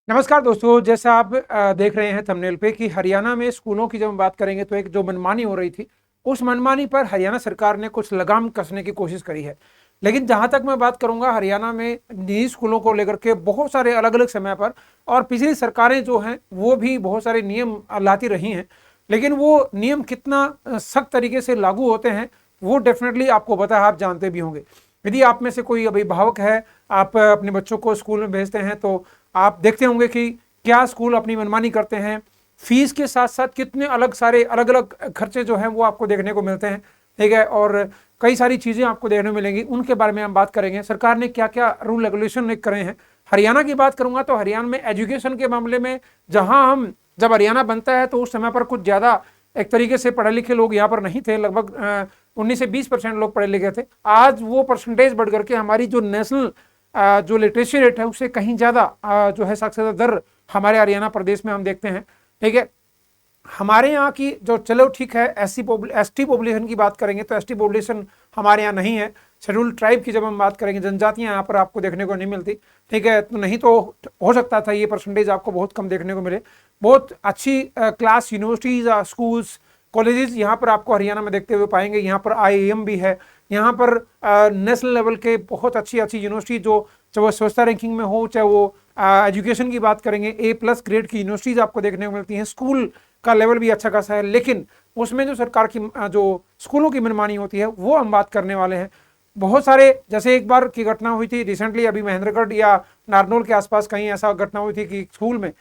नमस्कार दोस्तों, जैसा आप देख रहे हैं थंबनेल पे कि हरियाणा में स्कूलों की जब हम बात करेंगे तो एक जो मनमानी हो रही थी, उस मनमानी पर हरियाणा सरकार ने कुछ लगाम कसने की कोशिश करी है। लेकिन जहां तक मैं बात करूंगा, हरियाणा में निजी स्कूलों को लेकर के बहुत सारे अलग अलग समय पर और पिछली सरकारें जो हैं वो भी बहुत सारे नियम लाती रही हैं। लेकिन वो नियम कितना सख्त तरीके से लागू होते हैं वो डेफिनेटली आपको पता है, आप जानते भी होंगे। यदि आप में से कोई अभिभावक है, आप अपने बच्चों को स्कूल में भेजते हैं तो आप देखते होंगे कि क्या स्कूल अपनी मनमानी करते हैं। फीस के साथ साथ कितने अलग अलग खर्चे जो हैं वो आपको देखने को मिलते हैं, ठीक है। और कई सारी चीज़ें आपको देखने को मिलेंगी, उनके बारे में हम बात करेंगे। सरकार ने क्या क्या रूल रेगुलेशन करे हैं। हरियाणा की बात करूंगा तो हरियाणा में एजुकेशन के मामले में, जहां हम जब हरियाणा बनता है तो उस समय पर कुछ ज़्यादा एक तरीके से पढ़े लिखे लोग यहाँ पर नहीं थे, लगभग 19 से 20% लोग पढ़े लिखे थे। आज वो परसेंटेज बढ़ करके हमारी जो नेशनल जो लिटरेसी रेट है उससे कहीं ज़्यादा जो है साक्षरता दर हमारे हरियाणा प्रदेश में हम देखते हैं, ठीक है। हमारे यहाँ की जो, चलो ठीक है, एसटी पॉपुलेशन की बात करेंगे तो एसटी पॉपुलेशन हमारे यहाँ नहीं है। शेड्यूल ट्राइब की जब हम बात करेंगे, जनजातियाँ यहाँ पर आपको देखने को नहीं मिलती, ठीक है। तो नहीं तो हो सकता था ये परसेंटेज आपको बहुत कम देखने को मिले। बहुत अच्छी क्लास यूनिवर्सिटीज़, स्कूल्स, कॉलेजेस यहाँ पर आपको हरियाणा में देखते हुए पाएंगे। यहाँ पर आईआईएम भी है, यहाँ पर नेशनल लेवल के बहुत अच्छी अच्छी यूनिवर्सिटी जो, चाहे वो स्वच्छता रैंकिंग में हो, चाहे वो एजुकेशन की बात करेंगे, A+ ग्रेड की यूनिवर्सिटीज़ आपको देखने को मिलती हैं। स्कूल का लेवल भी अच्छा खासा है। लेकिन उसमें जो सरकार की जो स्कूलों की मनमानी होती है वो हम बात करने वाले हैं। बहुत सारे, जैसे एक बार की घटना हुई थी रिसेंटली, अभी महेंद्रगढ़ या नारनौल के आसपास कहीं ऐसा घटना हुई थी कि स्कूल में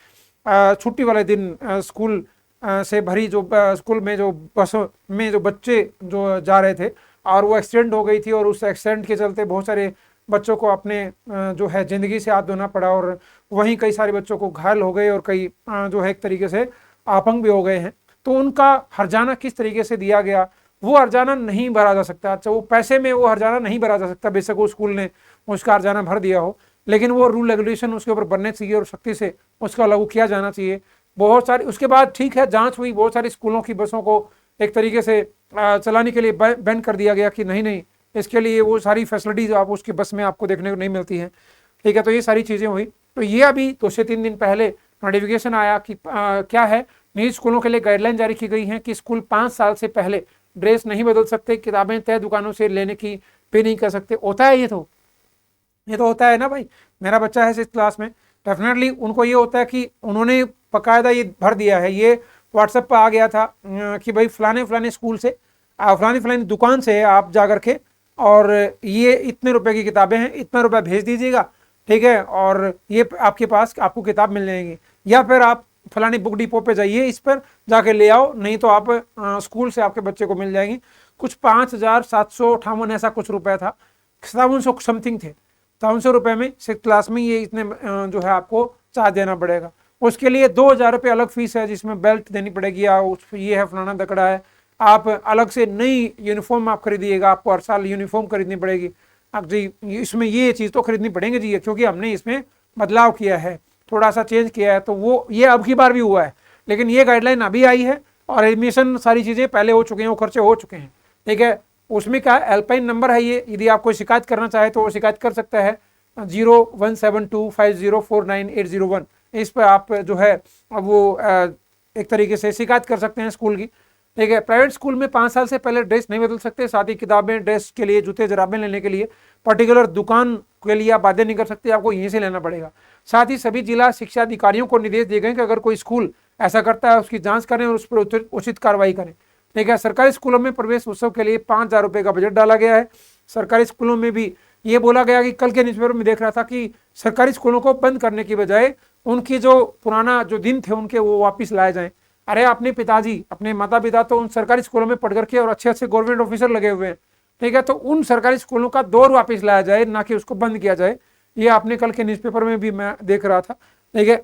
छुट्टी वाले दिन स्कूल से भरी जो स्कूल में जो बस में जो बच्चे जो जा रहे थे और वो एक्सीडेंट हो गई थी। और उस एक्सीडेंट के चलते बहुत सारे बच्चों को अपने जो है ज़िंदगी से हाथ धोना पड़ा, और वहीं कई सारे बच्चों को घायल हो गए और कई जो है एक तरीके से अपंग भी हो गए हैं। तो उनका हर्जाना किस तरीके से दिया गया, वो हर्जाना नहीं भरा जा सकता। अच्छा, वो पैसे में वो हर्जाना नहीं भरा जा सकता, बेशक वो स्कूल ने उसका हर्जाना भर दिया हो, लेकिन वो रूल रेगुलेशन उसके ऊपर बनने चाहिए और सख्ती से उसका लागू किया जाना चाहिए। बहुत सारी उसके बाद ठीक है, जांच हुई, बहुत सारी स्कूलों की बसों को एक तरीके से चलाने के लिए बैन कर दिया गया कि नहीं नहीं, इसके लिए वो सारी फैसिलिटीज आप उसकी बस में आपको देखने को नहीं मिलती हैं, ठीक है। तो ये सारी चीज़ें हुई। तो ये अभी 2 से 3 दिन पहले नोटिफिकेशन आया कि क्या है, निजी स्कूलों के लिए गाइडलाइन जारी की गई है कि स्कूल 5 साल से पहले ड्रेस नहीं बदल सकते, किताबें तय दुकानों से लेने की पे नहीं कर सकते। होता है ये तो होता है ना भाई। मेरा बच्चा है 6th क्लास में, डेफिनेटली उनको ये होता है कि उन्होंने बाकायदा ये भर दिया है, ये व्हाट्सएप पर आ गया था कि भाई फलाने फलाने स्कूल से, फलानी फलानी दुकान से आप जा करके और ये इतने रुपए की किताबें हैं, इतना रुपया भेज दीजिएगा, ठीक है, और ये आपके पास आपको किताब मिल जाएगी। या फिर आप फलानी बुक डिपो पे जाइए, इस पर जाके ले आओ, नहीं तो आप स्कूल से आपके बच्चे को मिल जाएगी। कुछ 5,758 ऐसा कुछ रुपया था, 5700 समथिंग थे। 5700 रुपये में 6th क्लास में ये इतने जो है आपको चार्ज देना पड़ेगा। उसके लिए 2,000 रुपये अलग फीस है, जिसमें बेल्ट देनी पड़ेगी, या ये है फलाना दकड़ा है। आप अलग से नई यूनिफॉर्म आप खरीदिएगा, आपको हर साल यूनिफॉर्म खरीदनी पड़ेगी। अब जी इसमें ये चीज़ तो खरीदनी पड़ेंगे जी, क्योंकि हमने इसमें बदलाव किया है, थोड़ा सा चेंज किया है। तो वो ये अब की बार भी हुआ है, लेकिन ये गाइडलाइन अभी आई है और एडमिशन सारी चीज़ें पहले हो चुके हैं, वो खर्चे हो चुके हैं, ठीक है। उसमें क्या हेल्पलाइन नंबर है ये, यदि आप कोई शिकायत करना चाहे तो वो शिकायत कर सकता है 01725049,801। इस पर आप जो है वो एक तरीके से शिकायत कर सकते हैं स्कूल की, ठीक है। प्राइवेट स्कूल में 5 साल से पहले ड्रेस नहीं बदल सकते, साथ ही किताबें, ड्रेस के लिए जूते जराबें लेने के लिए पर्टिकुलर दुकान के लिए आप बाध्य नहीं कर सकते, आपको यहीं से लेना पड़ेगा। साथ ही सभी जिला शिक्षा अधिकारियों को निर्देश दिए गए कि अगर कोई स्कूल ऐसा करता है उसकी जांच करें और उस पर उचित कार्रवाई करें, ठीक है। सरकारी स्कूलों में प्रवेश उत्सव के लिए 5,000 रुपये का बजट डाला गया है। सरकारी स्कूलों में भी ये बोला गया कि कल के न्यूज़पेपर में देख रहा था कि सरकारी स्कूलों को बंद करने की बजाय उनकी जो पुराना जो दिन थे उनके वो वापस लाए जाएं। अरे अपने पिताजी, अपने माता पिता तो उन सरकारी स्कूलों में पढ़ करके और अच्छे अच्छे गवर्नमेंट ऑफिसर लगे हुए हैं, ठीक है। तो उन सरकारी स्कूलों का दौर वापस लाया जाए, ना कि उसको बंद किया जाए। ये आपने कल के न्यूज़पेपर में भी मैं देख रहा था, ठीक है।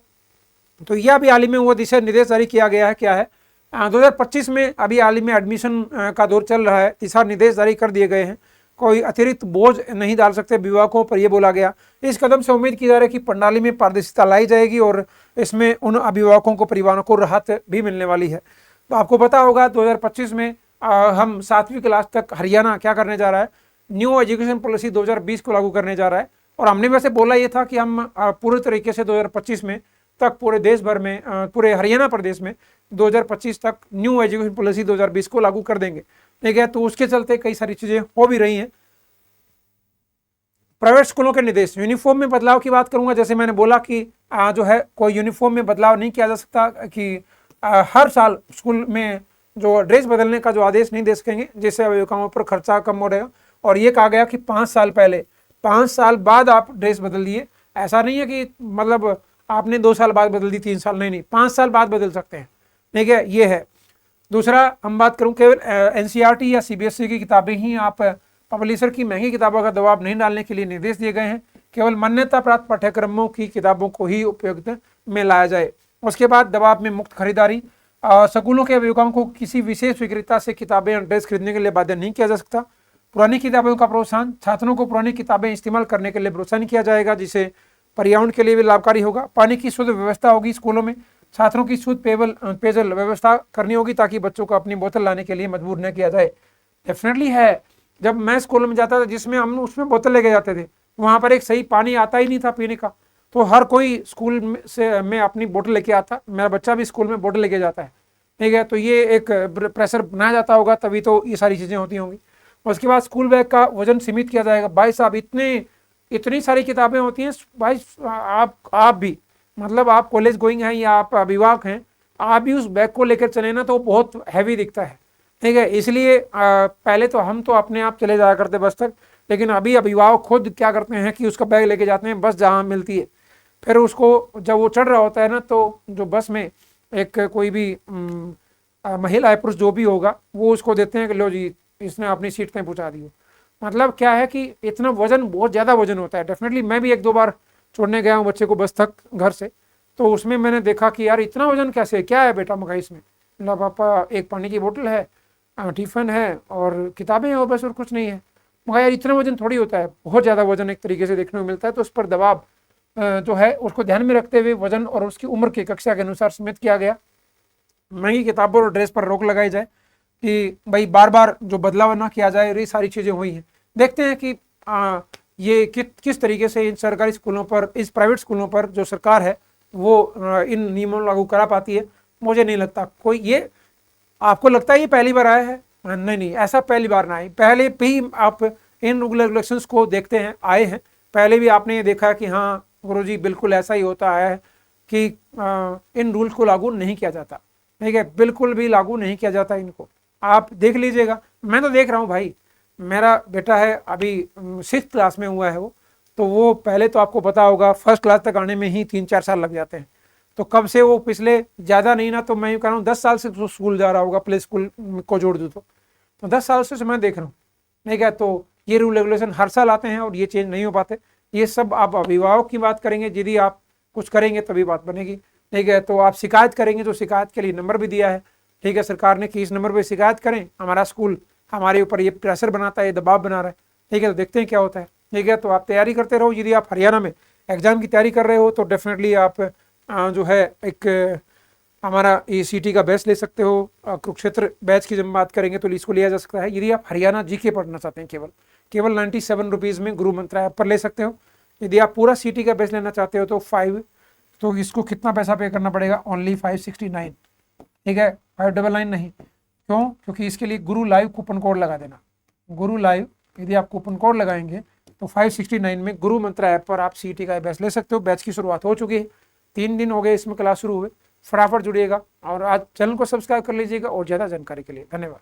तो यह अभी हाल ही में वो दिशा निर्देश जारी किया गया है। क्या है, 2025 में अभी हाल ही में एडमिशन का दौर चल रहा है, दिशा निर्देश जारी कर दिए गए हैं। कोई अतिरिक्त बोझ नहीं डाल सकते अभिभावकों पर, यह बोला गया। इस कदम से उम्मीद की जा रही है कि प्रणाली में पारदर्शिता लाई जाएगी और इसमें उन अभिभावकों को, परिवारों को राहत भी मिलने वाली है। तो आपको पता होगा 2025 में हम 7वीं क्लास तक हरियाणा क्या करने जा रहा है, न्यू एजुकेशन पॉलिसी 2020 को लागू करने जा रहा है। और हमने वैसे बोला ये था कि हम पूरे तरीके से 2025 में तक पूरे देश भर में पूरे हरियाणा प्रदेश में 2025 तक न्यू एजुकेशन पॉलिसी 2020 को लागू कर देंगे, ठीक है। तो उसके चलते कई सारी चीजें हो भी रही हैं। प्राइवेट स्कूलों के निर्देश, यूनिफॉर्म में बदलाव की बात करूंगा। जैसे मैंने बोला कि जो है कोई यूनिफॉर्म में बदलाव नहीं किया जा सकता, कि हर साल स्कूल में जो ड्रेस बदलने का जो आदेश नहीं दे सकेंगे, जिससे अभिभावकों पर खर्चा कम हो रहेगा। और ये कहा गया कि 5 साल पहले, 5 साल बाद आप ड्रेस बदल दिए, ऐसा नहीं है कि मतलब आपने 2 साल बाद बदल दी, 3 साल, नहीं, 5 साल बाद बदल सकते हैं, ठीक है, ये है। दूसरा हम बात करूं, केवल एनसीईआरटी या सीबीएसई की किताबें ही आप पब्लिशर की महंगी किताबों का दबाव नहीं डालने के लिए निर्देश दिए गए हैं। केवल मान्यता प्राप्त पाठ्यक्रमों की किताबों को ही उपयोगिता में लाया जाए। उसके बाद दबाव में मुक्त खरीदारी, स्कूलों के अभिभावकों को किसी विशेष विक्रेता से किताबें और ड्रेस खरीदने के लिए बाध्य नहीं किया जा सकता। पुरानी किताबों का प्रोत्साहन, छात्रों को पुरानी किताबें इस्तेमाल करने के लिए प्रोत्साहन किया जाएगा, जिससे पर्यावरण के लिए भी लाभकारी होगा। पानी की शुद्ध व्यवस्था होगी स्कूलों में, छात्रों की शुद्ध पेयजल व्यवस्था करनी होगी ताकि बच्चों को अपनी बोतल लाने के लिए मजबूर न किया जाए। डेफिनेटली है, जब मैं स्कूल में जाता था जिसमें हम उसमें बोतल लेके जाते थे, वहाँ पर एक सही पानी आता ही नहीं था पीने का, तो हर कोई स्कूल में अपनी बोतल लेके आता। मेरा बच्चा भी स्कूल में बोतल लेके जाता है, ठीक है। तो ये एक प्रेशर बनाया जाता होगा, तभी तो ये सारी चीज़ें होती होंगी। उसके बाद स्कूल बैग का वजन सीमित किया जाएगा। भाई साहब, इतनी सारी किताबें होती हैं भाई, आप भी मतलब आप कॉलेज गोइंग हैं या आप अभिभावक हैं, आप भी उस बैग को लेकर चले ना तो बहुत हैवी दिखता है, ठीक है। इसलिए पहले तो हम तो अपने आप चले जाया करते बस तक, लेकिन अभी अभिभावक खुद क्या करते हैं कि उसका बैग लेके जाते हैं बस जहाँ मिलती है। फिर उसको जब वो चढ़ रहा होता है ना, तो जो बस में एक कोई भी महिला या पुरुष जो भी होगा, वो उसको देते हैं कि लो जी, इसने अपनी सीट पे पहुंचा दी हो। मतलब क्या है कि इतना वजन, बहुत ज़्यादा वजन होता है। डेफिनेटली मैं भी 1-2 बार छोड़ने गया हूँ बच्चे को बस तक घर से, तो उसमें मैंने देखा कि यार इतना वजन कैसे, क्या है बेटा मगा इसमें? मतलब पापा एक पानी की बोतल है, टिफ़िन है और किताबें हैं और बस, और कुछ नहीं है। मगर यार इतना वजन थोड़ी होता है, बहुत ज़्यादा वजन एक तरीके से देखने को मिलता है। तो उस पर दबाव जो है उसको ध्यान में रखते हुए वजन और उसकी उम्र की कक्षा के अनुसार सीमित किया गया। महंगी किताबों और ड्रेस पर रोक लगाई जाए कि भाई बार बार जो बदलाव ना किया जाए। ये सारी चीज़ें हुई हैं। देखते हैं कि ये किस तरीके से इन सरकारी स्कूलों पर, इस प्राइवेट स्कूलों पर जो सरकार है वो इन नियमों लागू करा पाती है। मुझे नहीं लगता कोई, ये आपको लगता है ये पहली बार आया है? नहीं, ऐसा पहली बार ना आए। पहले भी आप इन रूल रेगुलेशंस को देखते हैं, आए हैं पहले भी। आपने ये देखा कि हाँ गुरुजी बिल्कुल ऐसा ही होता आया है कि इन रूल्स को लागू नहीं किया जाता, ठीक है, बिल्कुल भी लागू नहीं किया जाता इनको। आप देख लीजिएगा, मैं तो देख रहा हूँ भाई, मेरा बेटा है अभी 6th क्लास में हुआ है तो वो पहले तो आपको पता होगा 1st क्लास तक आने में ही 3-4 साल लग जाते हैं। तो कब से वो पिछले ज़्यादा नहीं ना तो मैं कह रहा हूँ 10 साल से तो स्कूल जा रहा होगा, प्ले स्कूल को जोड़ दूँ तो 10 साल से मैं देख रहा हूँ, ठीक है। तो ये रूल रेगुलेशन हर साल आते हैं और ये चेंज नहीं हो पाते। ये सब आप अभिभावक की बात करेंगे, यदि आप कुछ करेंगे तभी बात बनेगी, ठीक है। तो आप शिकायत करेंगे तो शिकायत के लिए नंबर भी दिया है, ठीक है, सरकार ने कि इस नंबर पर शिकायत करें, हमारा स्कूल हमारे ऊपर ये प्रेशर बनाता है, ये दबाव बना रहा है, ठीक है। तो देखते हैं क्या होता है, ठीक है। तो आप तैयारी करते रहो। यदि आप हरियाणा में एग्जाम की तैयारी कर रहे हो तो डेफिनेटली आप जो है एक हमारा ECT का बैच ले सकते हो। कुरुक्षेत्र बैच की जब बात करेंगे तो इसको लिया जा सकता है। यदि आप हरियाणा GK पढ़ना चाहते हैं केवल 97 रुपीज़ में गुरु मंत्र ऐप पर ले सकते हो। यदि आप पूरा CT का बैच लेना चाहते हो तो इसको कितना पैसा पे करना पड़ेगा? ओनली 569, ठीक है, 599 नहीं। क्यों? क्योंकि इसके लिए गुरु लाइव कूपन कोड लगा देना। गुरु लाइव यदि आप कूपन कोड लगाएंगे तो 569 में गुरु मंत्र ऐप पर आप CT का बैच ले सकते हो। बैच की शुरुआत हो चुकी है, 3 दिन हो गए इसमें क्लास शुरू हुए। फटाफट जुड़िएगा और आज चैनल को सब्सक्राइब कर लीजिएगा और ज़्यादा जानकारी के लिए धन्यवाद।